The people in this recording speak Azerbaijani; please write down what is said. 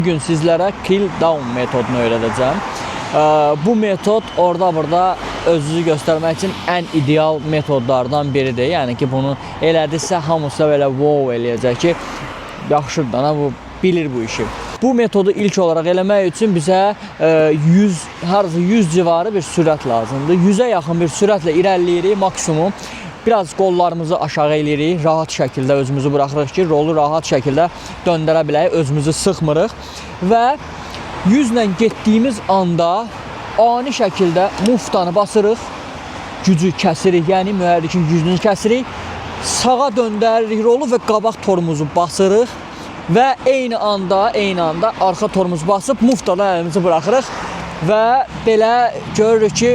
Bugün sizlərə kill down metodunu öyrədəcəm. Bu metod orada-burada özünüzü göstərmək üçün ən ideal metodlardan biridir. Yəni ki, bunu elədirsə hamısı belə wow eləyəcək ki, yaxşıdır, bu bilir bu işi. Bu metodu ilk olaraq eləmək üçün bizə 100 civarı bir sürət lazımdır. 100-ə yaxın bir sürətlə irəliləyirik maksimum. Biraz qollarımızı aşağı eləyirik, rahat şəkildə özümüzü buraxırıq ki, rolu rahat şəkildə döndərə bilək, özümüzü sıxmırıq və 100 ilə getdiyimiz anda ani şəkildə muftanı basırıq, gücü kəsirik, yəni mühərrikin gücünü kəsirik, sağa döndəririk rolu və qabaq torumuzu basırıq və eyni anda arxa torumuzu basıb muftadan əlimizi buraxırıq və belə görürük ki,